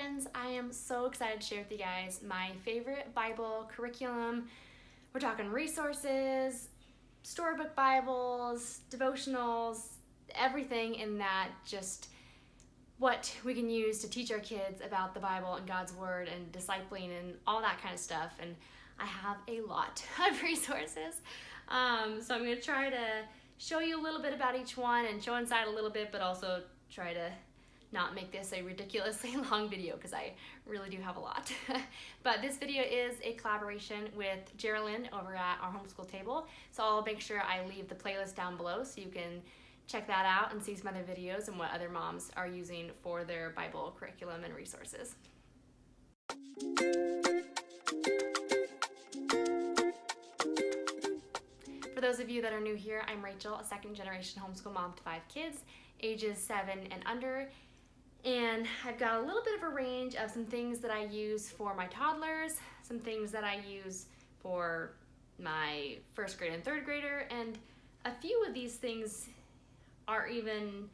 friends, I am so excited to share with you guys my favorite Bible curriculum. We're talking resources, storybook Bibles, devotionals, everything in that, just what we can use to teach our kids about the Bible and God's Word and discipling and all that kind of stuff. And I have a lot of resources. So I'm going to try to show you a little bit about each one and show inside a little bit, but also try to not make this a ridiculously long video because I really do have a lot. But this video is a collaboration with Jerilyn over at Our Homeschool Table. So I'll make sure I leave the playlist down below so you can check that out and see some other videos and what other moms are using for their Bible curriculum and resources. For those of you that are new here, I'm Rachel, a second-generation homeschool mom to 5 kids, ages 7 and under. And I've got a little bit of a range of some things that I use for my toddlers, some things that I use for my first grade and third grader, and a few of these things are even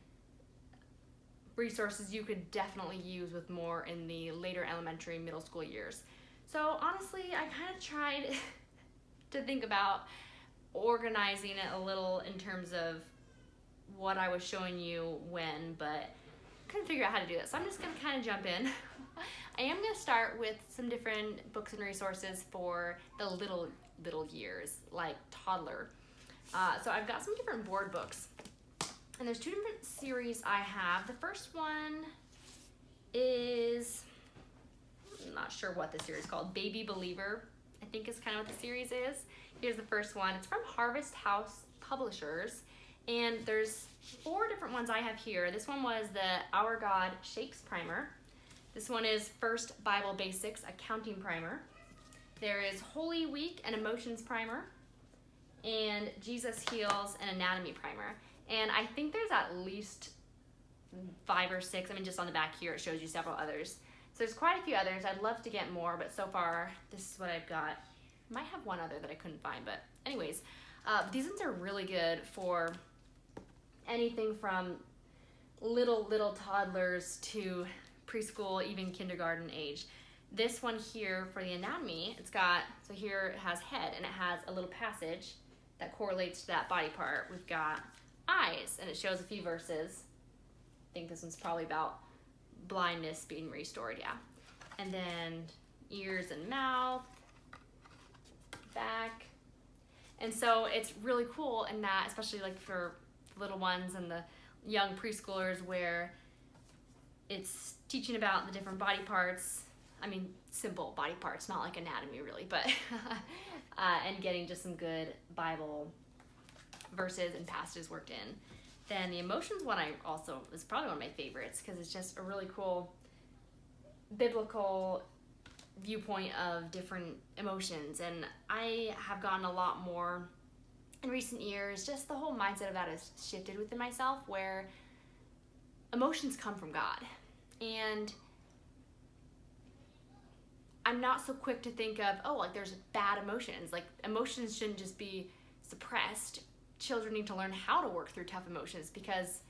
resources you could definitely use with more in the later elementary, middle school years. So honestly, I kind of tried to think about organizing it a little in terms of what I was showing you when, but couldn't figure out how to do this. So I'm just gonna kind of jump in. I am gonna start with some different books and resources for the little years, like toddler. So I've got some different board books, and there's 2 different series I have. The first one is, I'm not sure what the series is called, Baby Believer, I think is kind of what the series is. Here's the first one. It's from Harvest House Publishers, and there's 4 different ones I have here. This one was the Our God Shapes Primer. This one is First Bible Basics Accounting Primer. There is Holy Week and Emotions Primer, and Jesus Heals and Anatomy Primer. And I think there's at least 5 or 6. I mean, just on the back here, it shows you several others. So there's quite a few others. I'd love to get more, but so far, this is what I've got. Might have one other that I couldn't find, but anyways, these ones are really good for anything from little toddlers to preschool, even kindergarten age. This one here for the anatomy, it's got, so here it has head and it has a little passage that correlates to that body part. We've got eyes and it shows a few verses. I think this one's probably about blindness being restored, yeah. And then ears and mouth, back. And so it's really cool in that, especially like for little ones and the young preschoolers, where it's teaching about the different body parts. I mean, simple body parts, not like anatomy really, but and getting just some good Bible verses and passages worked in. Then the emotions one I also is probably one of my favorites because it's just a really cool biblical viewpoint of different emotions. And I have gotten a lot more in recent years. Just the whole mindset of that has shifted within myself, where emotions come from God. And I'm not so quick to think of, oh, like there's bad emotions. Like emotions shouldn't just be suppressed. Children need to learn how to work through tough emotions because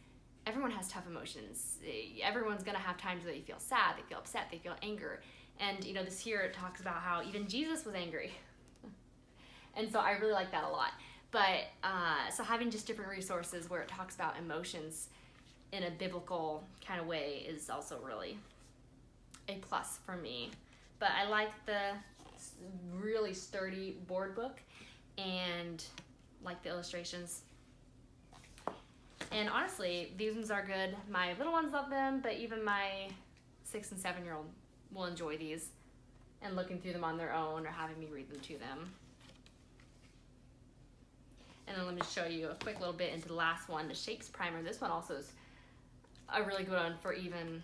everyone has tough emotions. Everyone's gonna have times where they feel sad, they feel upset, they feel anger. And you know, this here it talks about how even Jesus was angry. And so I really like that a lot. But so having just different resources where it talks about emotions in a biblical kind of way is also really a plus for me. But I like the really sturdy board book and like the illustrations. And honestly, these ones are good. My little ones love them, but even my 6 and 7-year-old will enjoy these and looking through them on their own or having me read them to them. And then let me show you a quick little bit into the last one, the Shapes Primer. This one also is a really good one for even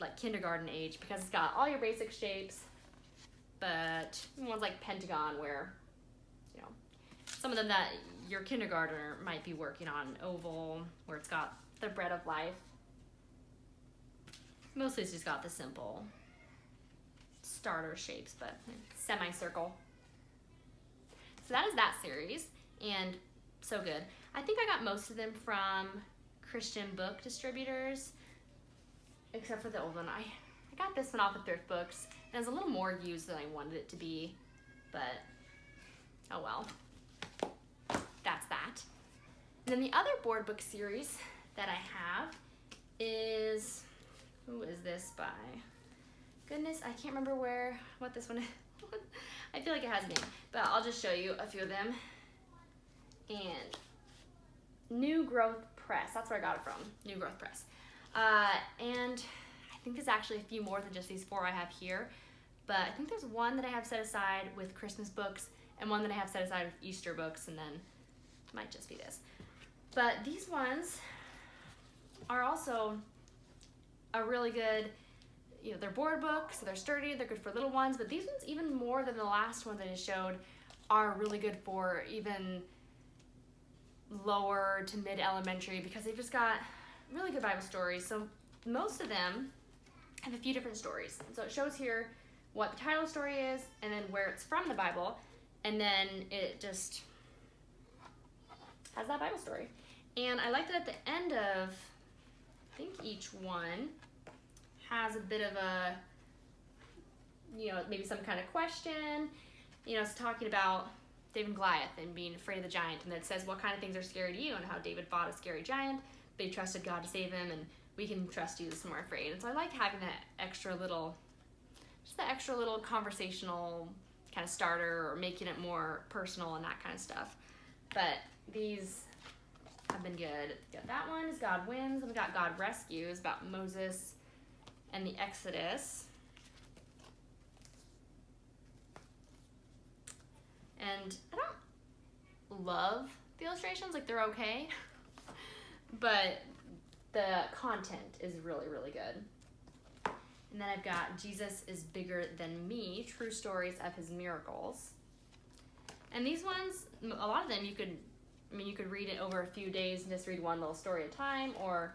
like kindergarten age, because it's got all your basic shapes, but ones like Pentagon, where, you know, some of them that your kindergartner might be working on, oval, where it's got the bread of life. Mostly it's just got the simple starter shapes, but semicircle. So that is that series, and so good. I think I got most of them from Christian book distributors, except for the old one. I got this one off of Thrift Books, and it was a little more used than I wanted it to be, but oh well. That's that. And then the other board book series that I have is, who is this by? Goodness, I can't remember what this one is. I feel like it has a name, but I'll just show you a few of them. And New Growth Press, that's where I got it from, New Growth Press. And I think there's actually a few more than just these 4 I have here, but I think there's one that I have set aside with Christmas books and one that I have set aside with Easter books, and then it might just be this. But these ones are also a really good, they're board books, so they're sturdy, they're good for little ones, but these ones, even more than the last ones I just showed, are really good for even lower to mid-elementary, because they've just got really good Bible stories. So most of them have a few different stories. So it shows here what the title story is, and then where it's from the Bible, and then it just has that Bible story. And I like that at the end of, I think each one has a bit of a, maybe some kind of question. It's talking about David and Goliath and being afraid of the giant, and then it says what kind of things are scary to you and how David fought a scary giant, but he trusted God to save him, and we can trust Jesus when we're afraid. And so I like having that extra little conversational kind of starter, or making it more personal and that kind of stuff. But these have been good. That one is God Wins, and we got God Rescues, about Moses and the Exodus. And I don't love the illustrations, like they're okay, but the content is really, really good. And then I've got Jesus is Bigger Than Me, True Stories of His Miracles. And these ones, a lot of them you could read it over a few days and just read one little story at a time, or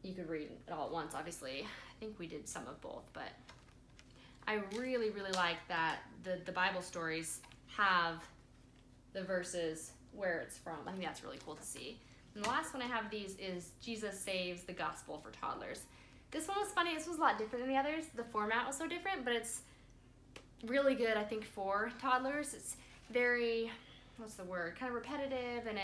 you could read it all at once, obviously. I think we did some of both, but I really, really like that the Bible stories have the verses where it's from. I think that's really cool to see. And the last one I have these is Jesus Saves the Gospel for Toddlers. This one was funny. This was a lot different than the others. The format was so different, but it's really good, I think, for toddlers. It's very, kind of repetitive, and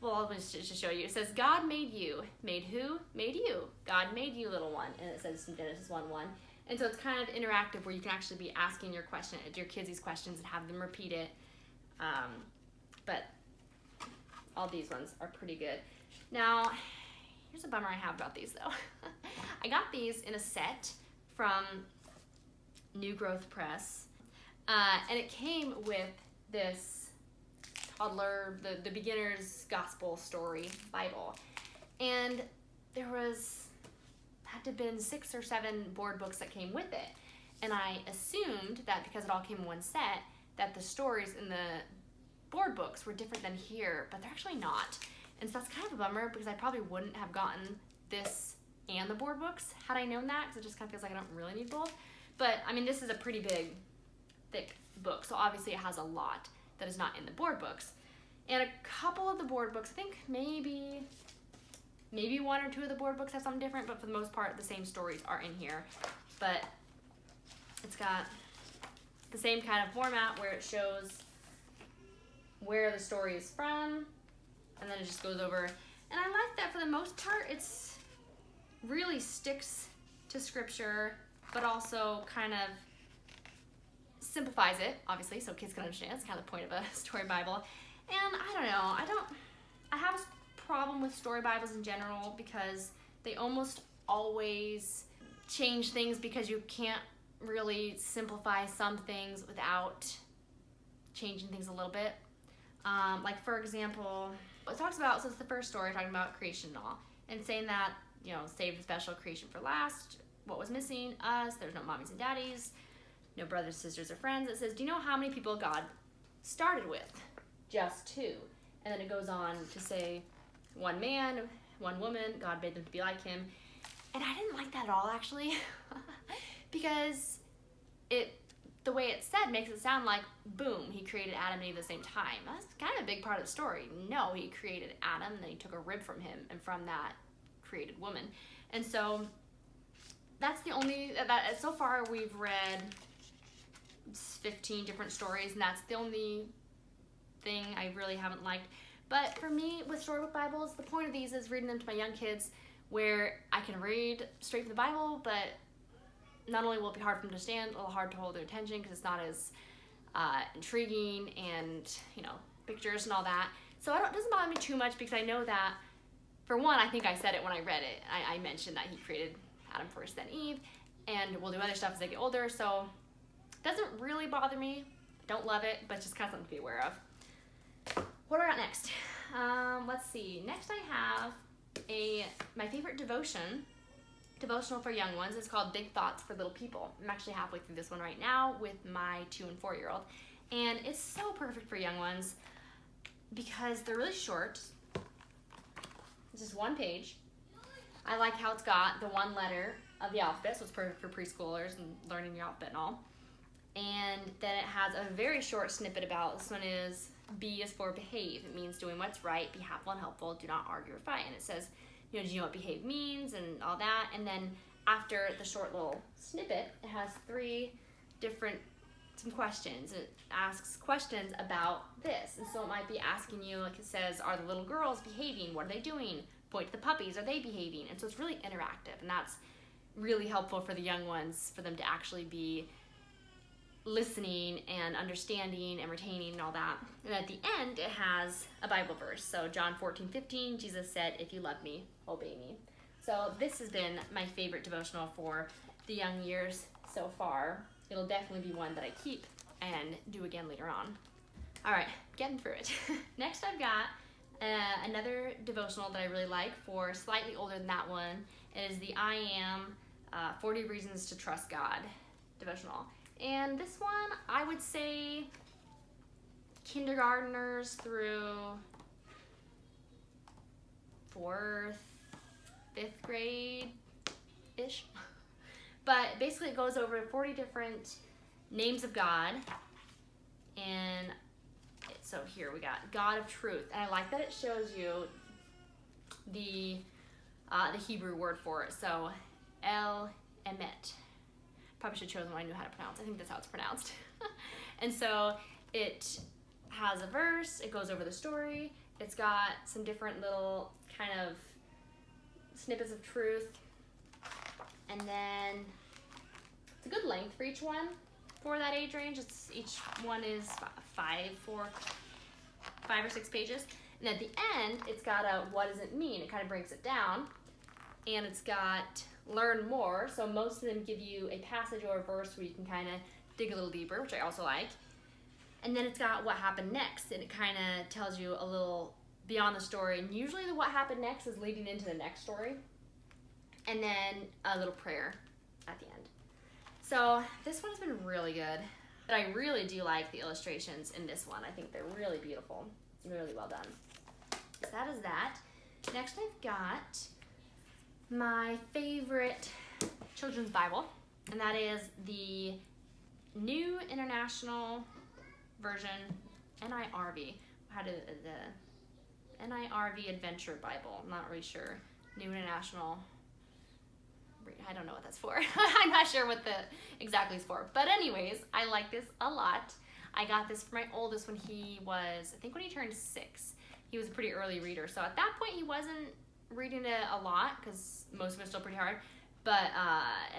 I'll just show you. It says, God made you. Made who? Made you. God made you, little one. And it says in Genesis 1:1. And so it's kind of interactive, where you can actually be asking your kids these questions and have them repeat it. But all these ones are pretty good. Now, here's a bummer I have about these, though. I got these in a set from New Growth Press, and it came with this Toddler, the Beginner's Gospel Story Bible. And there had to have been 6 or 7 board books that came with it. And I assumed that because it all came in one set, that the stories in the board books were different than here, but they're actually not. And so that's kind of a bummer, because I probably wouldn't have gotten this and the board books had I known that, because it just kind of feels like I don't really need both. But this is a pretty big, thick book, so obviously it has a lot that is not in the board books. And a couple of the board books, I think maybe 1 or 2 of the board books have something different, but for the most part, the same stories are in here. But it's got the same kind of format where it shows where the story is from, and then it just goes over. And I like that for the most part, it's really sticks to scripture, but also kind of simplifies it, obviously, so kids can understand. It's kind of the point of a story Bible. And I don't know, I have a problem with story Bibles in general, because they almost always change things, because you can't really simplify some things without changing things a little bit. Like, for example, it talks about, so it's the first story talking about creation and all, and saying that, save the special creation for last, what was missing, us, there's no mommies and daddies, no brothers, sisters, or friends. It says, do you know how many people God started with? Just 2. And then it goes on to say, 1 man, 1 woman, God made them to be like him. And I didn't like that at all, actually, because the way it's said makes it sound like, boom, he created Adam and Eve at the same time. That's kind of a big part of the story. No, he created Adam, and then he took a rib from him, and from that created woman. And so that's the only, so far we've read 15 different stories, and that's the only thing I really haven't liked. But for me, with storybook Bibles, the point of these is reading them to my young kids where I can read straight from the Bible, but not only will it be hard for them to understand, a little hard to hold their attention because it's not as intriguing and, pictures and all that. So it doesn't bother me too much because I know that, for one, I think I said it when I read it. I mentioned that he created Adam first, then Eve, and we'll do other stuff as they get older. So it doesn't really bother me. I don't love it, but just kind of something to be aware of. What do I got next? Let's see. Next I have my favorite devotional for young ones. It's called Big Thoughts for Little People. I'm actually halfway through this one right now with my 2 and 4-year-old. And it's so perfect for young ones because they're really short. It's just one page. I like how it's got the one letter of the alphabet, so it's perfect for preschoolers and learning the alphabet and all. And then it has a very short snippet about, this one is, B is for behave. It means doing what's right, be happy and helpful, do not argue or fight. And it says, do you know what behave means and all that? And then after the short little snippet, it has 3 different some questions. It asks questions about this. And so it might be asking you, like it says, are the little girls behaving? What are they doing? Point to the puppies. Are they behaving? And so it's really interactive. And that's really helpful for the young ones, for them to actually be listening and understanding and retaining and all that. And at the end, it has a Bible verse. So John 14:15, Jesus said, if you love me, obey me. So this has been my favorite devotional for the young years so far. It'll definitely be one that I keep and do again later on. All right, getting through it. Next I've got another devotional that I really like for slightly older than that one. It is the I Am 40 Reasons to Trust God devotional. And this one, I would say kindergartners through 4th, 5th grade-ish. But basically it goes over 40 different names of God. And so here we got God of truth. And I like that it shows you the Hebrew word for it. So El Emet. Probably should have chosen what I knew how to pronounce. I think that's how it's pronounced. And so it has a verse. It goes over the story. It's got some different little kind of snippets of truth. And then it's a good length for each one for that age range. Each one is 5 or 6 pages. And at the end, it's got a what does it mean? It kind of breaks it down. And it's got learn more. So most of them give you a passage or a verse where you can kind of dig a little deeper, which I also like. And then it's got what happened next. And it kind of tells you a little beyond the story. And usually the what happened next is leading into the next story. And then a little prayer at the end. So this one's been really good. But I really do like the illustrations in this one. I think they're really beautiful. It's really well done. So that is that. Next I've got my favorite children's Bible. And that is the New International Version, NIRV. The NIRV Adventure Bible. I'm not really sure. New International, I don't know what that's for. I'm not sure what the exactly is for. But anyways, I like this a lot. I got this for my oldest when he was, I think when he turned 6. He was a pretty early reader. So at that point he wasn't reading it a lot because most of it's still pretty hard. But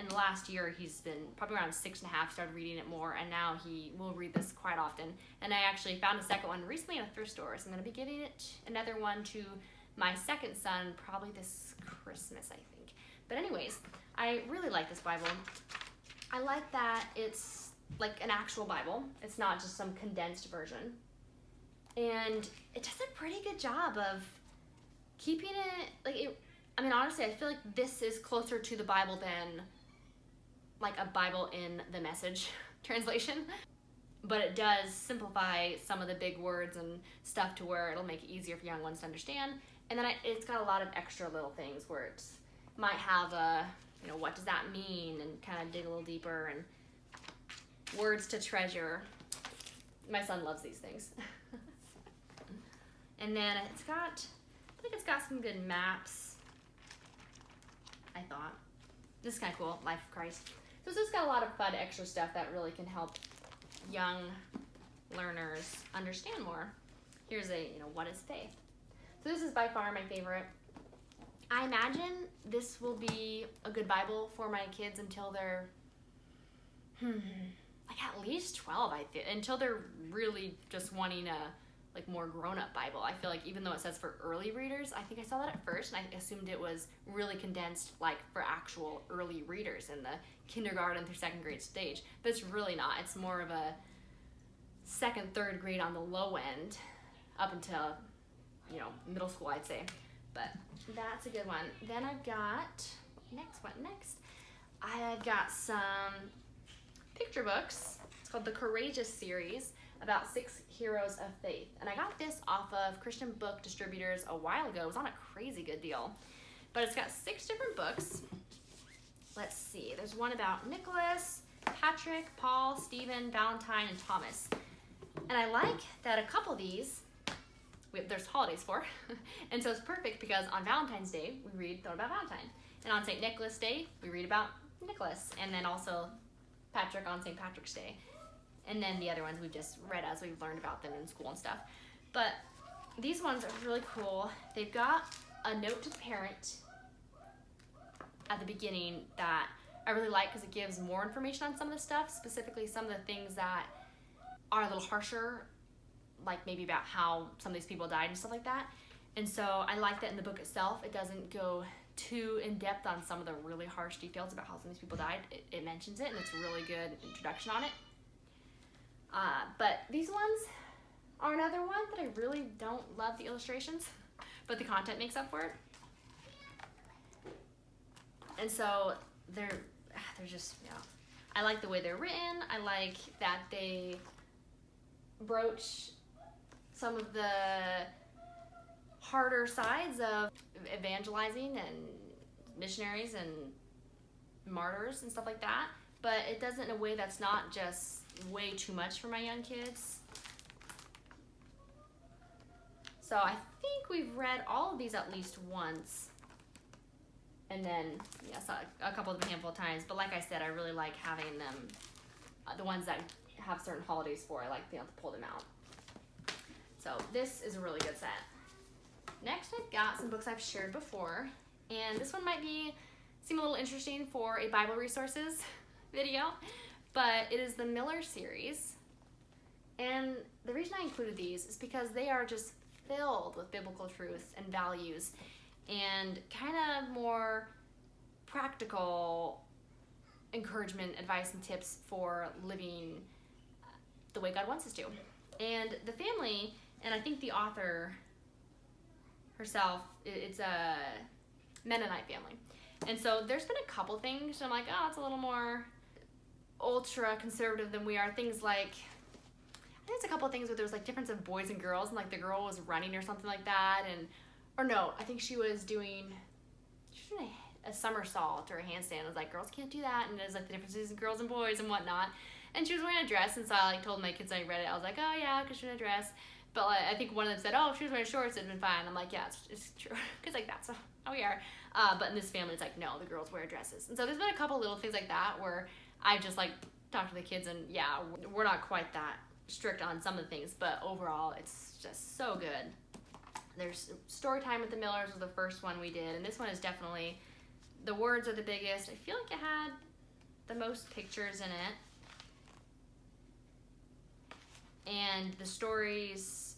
in the last year, he's been probably around 6.5, started reading it more, and now he will read this quite often. And I actually found a second one recently in a thrift store, so I'm going to be giving it another one to my second son probably this Christmas, I think. But anyways, I really like this Bible. I like that it's like an actual Bible. It's not just some condensed version. And it does a pretty good job of keeping it, like it, I mean, honestly, I feel like this is closer to the Bible than like a Bible in the Message translation. But it does simplify some of the big words and stuff to where it'll make it easier for young ones to understand. And then it's got a lot of extra little things where it might have a, you know, what does that mean? And kind of dig a little deeper, and words to treasure. My son loves these things. And then it's got, I think it's got some good maps, I thought. This is kind of cool, Life of Christ. So this has got a lot of fun extra stuff that really can help young learners understand more. Here's a, what is faith? So this is by far my favorite. I imagine this will be a good Bible for my kids until they're, like at least 12, I think, until they're really just wanting a more grown-up Bible. I feel like even though it says for early readers, I think I saw that at first and I assumed it was really condensed for actual early readers in the kindergarten through second grade stage, but it's really not. It's more of a second, third grade on the low end up until, middle school, I'd say. But that's a good one. Then I've got, next? I've got some picture books. It's called the Courageous series, about 6 heroes of faith. And I got this off of Christian Book Distributors a while ago. It was on a crazy good deal. But it's got 6 different books. Let's see. There's one about Nicholas, Patrick, Paul, Stephen, Valentine, and Thomas. And I like that a couple of these, there's holidays for. And so it's perfect because on Valentine's Day, we read about Valentine. And on St. Nicholas Day, we read about Nicholas. And then also Patrick on St. Patrick's Day. And then the other ones we've just read as we've learned about them in school and stuff. But these ones are really cool. They've got a note to the parent at the beginning that I really like because it gives more information on some of the stuff, specifically some of the things that are a little harsher, like maybe about how some of these people died and stuff like that. And so I like that in the book itself, it doesn't go too in depth on some of the really harsh details about how some of these people died. It mentions it, and it's a really good introduction on it. But these ones are another one that I really don't love the illustrations, but the content makes up for it. And so they're just, I like the way they're written. I like that they broach some of the harder sides of evangelizing and missionaries and martyrs and stuff like that, but it does it in a way that's not just way too much for my young kids. So I think we've read all of these at least once, and then so a couple of them a handful of times. But like I said, I really like having them, the ones that have certain holidays for. I like being able to pull them out. So this is a really good set. Next, I've got some books I've shared before, and this one might seem a little interesting for a Bible resources video, but it is the Miller series. And the reason I included these is because they are just filled with biblical truth and values and kind of more practical encouragement, advice, and tips for living the way God wants us to. And the family, and I think the author herself, it's a Mennonite family. And so there's been a couple things, I'm like, oh, it's a little more ultra conservative than we are. Things like, I think there's a couple of things where there was difference of boys and girls, and the girl was running or something like that, or no, I think she was doing a somersault or a handstand. I was like, girls can't do that, and there's the differences in girls and boys and whatnot. And she was wearing a dress, and so I told my kids, I read it, I was like, oh yeah, because she's wearing a dress. But I think one of them said, oh, if she was wearing shorts, it'd been fine. I'm like, yeah, it's true, because that's how we are. But in this family, it's no, the girls wear dresses. And so there's been a couple little things like that where I just talk to the kids, and yeah, we're not quite that strict on some of the things, but overall, it's just so good. There's story time with the Millers was the first one we did, and this one is definitely, the words are the biggest. I feel like it had the most pictures in it. And the stories,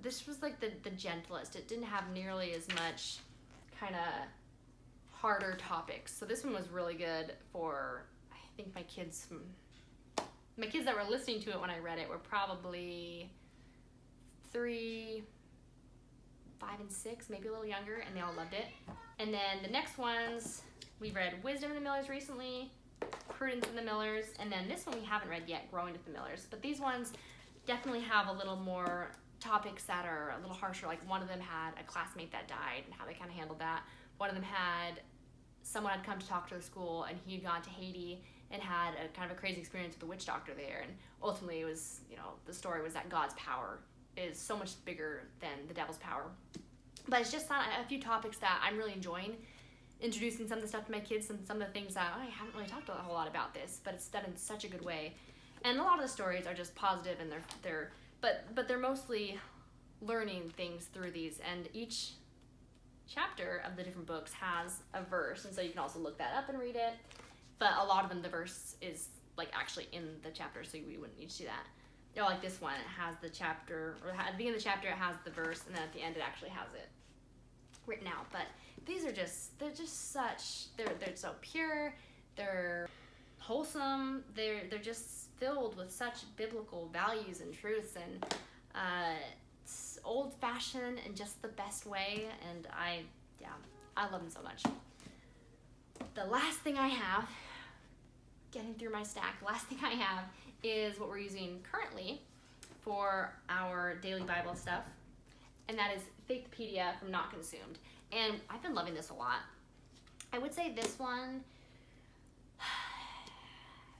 this was the gentlest. It didn't have nearly as much kind of harder topics. So this one was really good for, I think my kids that were listening to it when I read it were probably 3, 5, and 6, maybe a little younger, and they all loved it. And then the next ones, we read Wisdom in the Millers recently, Prudence in the Millers, and then this one we haven't read yet, Growing with the Millers. But these ones definitely have a little more topics that are a little harsher. One of them had a classmate that died and how they kind of handled that. One of them had someone had come to talk to the school, and he had gone to Haiti and had a kind of a crazy experience with a witch doctor there. And ultimately it was, the story was that God's power is so much bigger than the devil's power. But it's just not a few topics that I'm really enjoying introducing some of the stuff to my kids, some of the things that I haven't really talked a whole lot about this, but it's done in such a good way. And a lot of the stories are just positive, and but they're mostly learning things through these, and each chapter of the different books has a verse, and so you can also look that up and read it. But a lot of them, the verse is like actually in the chapter, so we wouldn't need to do that. You know, like this one, it has the chapter, or at the beginning of the chapter it has the verse, and then at the end it actually has it written out. But these are they're so pure, they're wholesome, they're just filled with such biblical values and truths, and it's old-fashioned in just the best way, and I love them so much. The last thing I have, getting through my stack, the last thing I have is what we're using currently for our daily Bible stuff, and that is Faithpedia from Not Consumed. And I've been loving this a lot. I would say this one,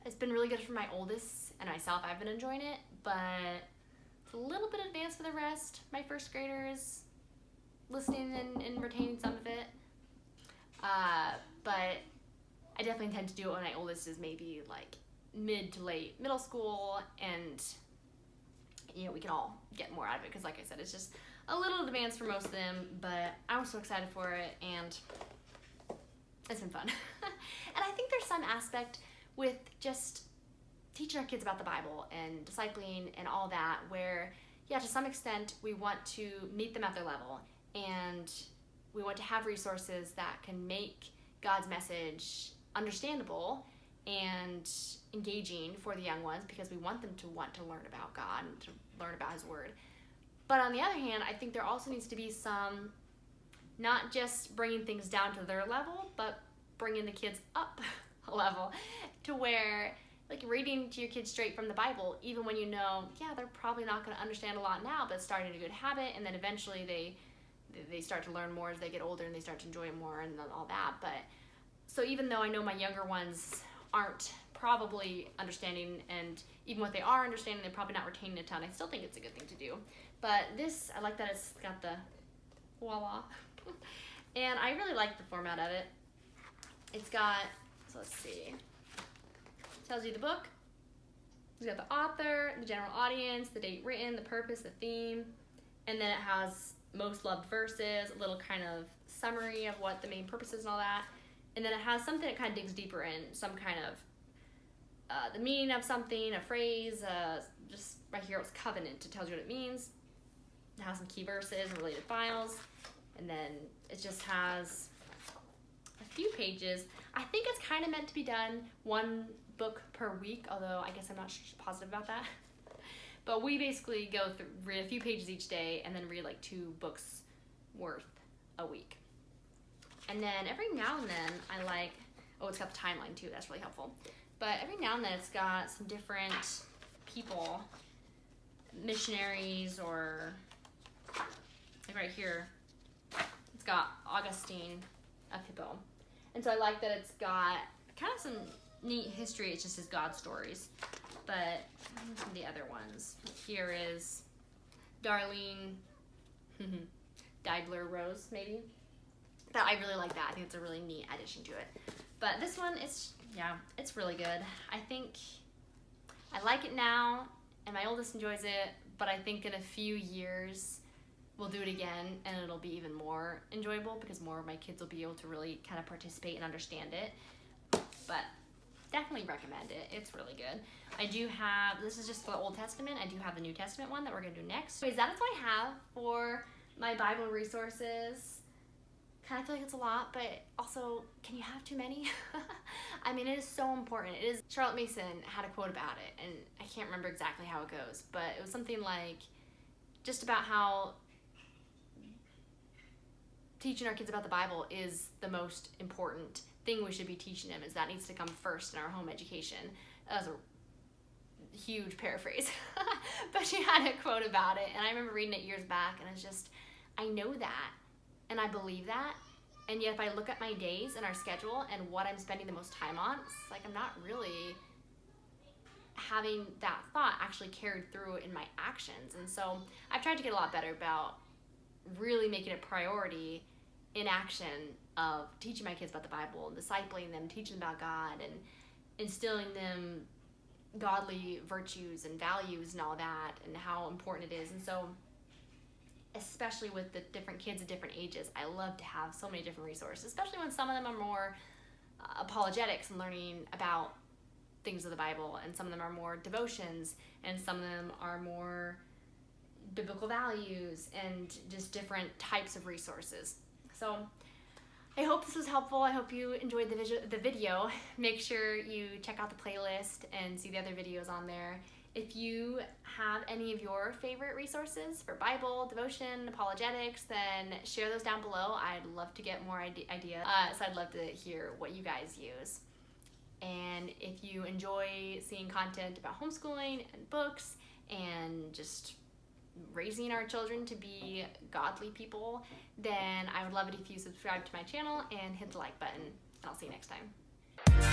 it's been really good for my oldest and myself. I've been enjoying it, but it's a little bit advanced for the rest. My first graders listening and retaining some of it. But I definitely intend to do it when my oldest is maybe like mid to late middle school, and we can all get more out of it, because like I said, it's just a little advanced for most of them, but I was so excited for it, and it's been fun. And I think there's some aspect with just teaching our kids about the Bible and discipling and all that, where to some extent we want to meet them at their level, and we want to have resources that can make God's message understandable and engaging for the young ones, because we want them to want to learn about God and to learn about His Word. But on the other hand, I think there also needs to be some, not just bringing things down to their level, but bringing the kids up a level, to where like reading to your kids straight from the Bible, even when they're probably not going to understand a lot now, but starting a good habit, and then eventually they start to learn more as they get older, and they start to enjoy it more and all that. But so even though I know my younger ones aren't probably understanding, and even what they are understanding, they're probably not retaining a ton, I still think it's a good thing to do. But this, I like that it's got the voila. And I really like the format of it. It's got, so let's see, it tells you the book, it's got the author, the general audience, the date written, the purpose, the theme, and then it has most loved verses, a little kind of summary of what the main purpose is and all that. And then it has something that kind of digs deeper in, some kind of the meaning of something, a phrase, just right here it's covenant, it tells you what it means. It has some key verses and related files, and then it just has a few pages. I think it's kind of meant to be done one book per week, although I guess I'm not positive about that. But we basically go through, read a few pages each day, and then read like 2 books worth a week. And then every now and then it's got the timeline too, that's really helpful. But every now and then it's got some different people, missionaries, or like right here, it's got Augustine of Hippo. And so I like that it's got kind of some neat history, it's just his God stories. But some of the other ones, here is Darlene Deidler Rose, maybe. But I really like that. I think it's a really neat addition to it. But this one, it's really good. I think I like it now, and my oldest enjoys it, but I think in a few years we'll do it again, and it'll be even more enjoyable, because more of my kids will be able to really kind of participate and understand it. But definitely recommend it. It's really good. I do have, this is just for the Old Testament, I do have the New Testament one that we're going to do next. So that is what I have for my Bible resources. Kind of feel like it's a lot, but also, can you have too many? I mean, it is so important. It is. Charlotte Mason had a quote about it, and I can't remember exactly how it goes, but it was something like just about how teaching our kids about the Bible is the most important thing we should be teaching them, is that needs to come first in our home education. That was a huge paraphrase, but she had a quote about it, and I remember reading it years back, and it's just, I know that, and I believe that, and yet if I look at my days and our schedule and what I'm spending the most time on, it's like I'm not really having that thought actually carried through in my actions. And so I've tried to get a lot better about really making it a priority in action of teaching my kids about the Bible and discipling them, teaching them about God, and instilling them godly virtues and values and all that, and how important it is. And so, especially with the different kids at different ages, I love to have so many different resources, especially when some of them are more apologetics and learning about things of the Bible, and some of them are more devotions, and some of them are more biblical values, and just different types of resources. So I hope this was helpful. I hope you enjoyed the video. Make sure you check out the playlist and see the other videos on there. If you have any of your favorite resources for Bible, devotion, apologetics, then share those down below. I'd love to get more ideas. So I'd love to hear what you guys use. And if you enjoy seeing content about homeschooling and books and just raising our children to be godly people, then I would love it if you subscribe to my channel and hit the like button. And I'll see you next time.